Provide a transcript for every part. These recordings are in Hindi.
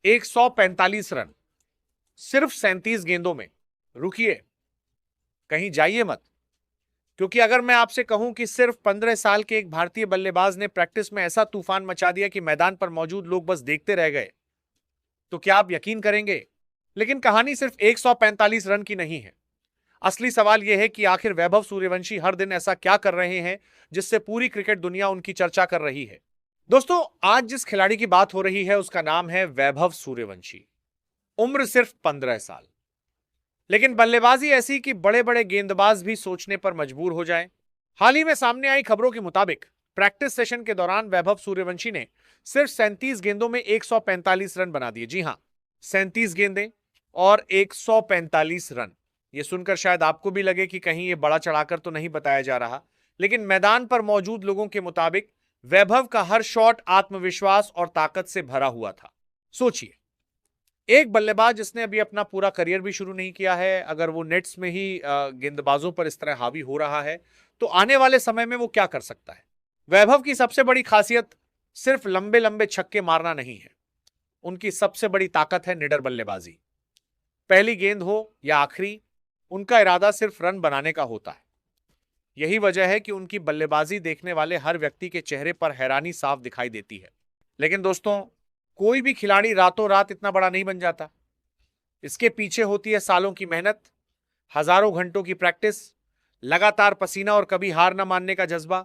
145 रन सिर्फ 37 गेंदों में। रुकिए, कहीं जाइए मत, क्योंकि अगर मैं आपसे कहूं कि सिर्फ 15 साल के एक भारतीय बल्लेबाज ने प्रैक्टिस में ऐसा तूफान मचा दिया कि मैदान पर मौजूद लोग बस देखते रह गए, तो क्या आप यकीन करेंगे? लेकिन कहानी सिर्फ 145 रन की नहीं है। असली सवाल यह है कि आखिर वैभव सूर्यवंशी हर दिन ऐसा क्या कर रहे हैं जिससे पूरी क्रिकेट दुनिया उनकी चर्चा कर रही है। दोस्तों, आज जिस खिलाड़ी की बात हो रही है उसका नाम है वैभव सूर्यवंशी। उम्र सिर्फ 15 साल, लेकिन बल्लेबाजी ऐसी कि बड़े बड़े गेंदबाज भी सोचने पर मजबूर हो जाएं। हाल ही में सामने आई खबरों के मुताबिक प्रैक्टिस सेशन के दौरान वैभव सूर्यवंशी ने सिर्फ 37 गेंदों में 145 रन बना दिए। जी हां, 37 गेंदें और 145 रन। यह सुनकर शायद आपको भी लगे कि कहीं यह बड़ा चढ़ाकर तो नहीं बताया जा रहा, लेकिन मैदान पर मौजूद लोगों के मुताबिक वैभव का हर शॉट आत्मविश्वास और ताकत से भरा हुआ था। सोचिए, एक बल्लेबाज जिसने अभी अपना पूरा करियर भी शुरू नहीं किया है, अगर वो नेट्स में ही गेंदबाजों पर इस तरह हावी हो रहा है, तो आने वाले समय में वो क्या कर सकता है। वैभव की सबसे बड़ी खासियत सिर्फ लंबे लंबे छक्के मारना नहीं है, उनकी सबसे बड़ी ताकत है निडर बल्लेबाजी। पहली गेंद हो या आखिरी, उनका इरादा सिर्फ रन बनाने का होता है। यही वजह है कि उनकी बल्लेबाजी देखने वाले हर व्यक्ति के चेहरे पर हैरानी साफ दिखाई देती है। लेकिन दोस्तों, कोई भी खिलाड़ी रातों रात इतना बड़ा नहीं बन जाता। इसके पीछे होती है सालों की मेहनत, हजारों घंटों की प्रैक्टिस, लगातार पसीना और कभी हार न मानने का जज्बा।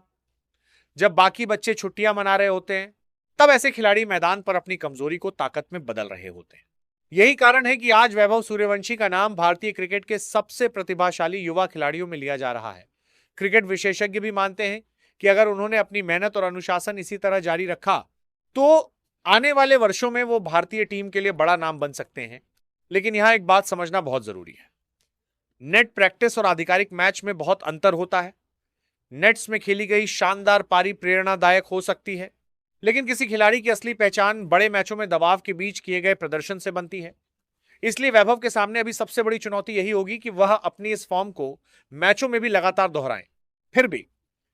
जब बाकी बच्चे छुट्टियां मना रहे होते हैं, तब ऐसे खिलाड़ी मैदान पर अपनी कमजोरी को ताकत में बदल रहे होते हैं। यही कारण है कि आज वैभव सूर्यवंशी का नाम भारतीय क्रिकेट के सबसे प्रतिभाशाली युवा खिलाड़ियों में लिया जा रहा है। क्रिकेट विशेषज्ञ भी मानते हैं कि अगर उन्होंने अपनी मेहनत और अनुशासन इसी तरह जारी रखा, तो आने वाले वर्षों में वो भारतीय टीम के लिए बड़ा नाम बन सकते हैं। लेकिन यहां एक बात समझना बहुत जरूरी है। नेट प्रैक्टिस और आधिकारिक मैच में बहुत अंतर होता है। नेट्स में खेली गई शानदार पारी प्रेरणादायक हो सकती है, लेकिन किसी खिलाड़ी की असली पहचान बड़े मैचों में दबाव के बीच किए गए प्रदर्शन से बनती है। इसलिए वैभव के सामने अभी सबसे बड़ी चुनौती यही होगी कि वह अपनी इस फॉर्म को मैचों में भी लगातार दोहराएं। फिर भी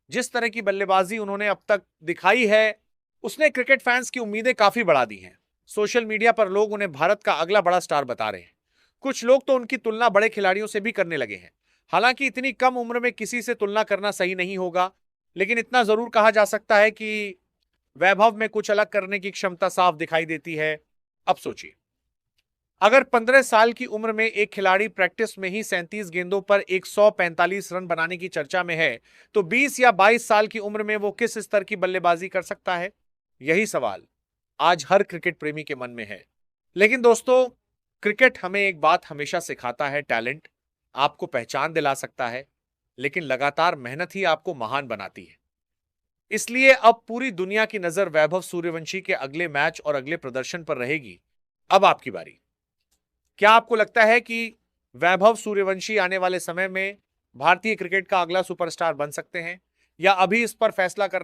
जिस तरह की बल्लेबाजी उन्होंने अब तक दिखाई है, उसने क्रिकेट फैंस की उम्मीदें काफी बढ़ा दी हैं। सोशल मीडिया पर लोग उन्हें भारत का अगला बड़ा स्टार बता रहे हैं। कुछ लोग तो उनकी तुलना बड़े खिलाड़ियों से भी करने लगे हैं। हालांकि इतनी कम उम्र में किसी से तुलना करना सही नहीं होगा, लेकिन इतना जरूर कहा जा सकता है कि वैभव में कुछ अलग करने की क्षमता साफ दिखाई देती है। अब सोचिए, अगर 15 साल की उम्र में एक खिलाड़ी प्रैक्टिस में ही 37 गेंदों पर 145 रन बनाने की चर्चा में है, तो 20 या 22 साल की उम्र में वो किस स्तर की बल्लेबाजी कर सकता है? यही सवाल आज हर क्रिकेट प्रेमी के मन में है। लेकिन दोस्तों, क्रिकेट हमें एक बात हमेशा सिखाता है, टैलेंट आपको पहचान दिला सकता है, लेकिन लगातार मेहनत ही आपको महान बनाती है। इसलिए अब पूरी दुनिया की नजर वैभव सूर्यवंशी के अगले मैच और अगले प्रदर्शन पर रहेगी। अब आपकी बारी। क्या आपको लगता है कि वैभव सूर्यवंशी आने वाले समय में भारतीय क्रिकेट का अगला सुपरस्टार बन सकते हैं, या अभी इस पर फैसला करना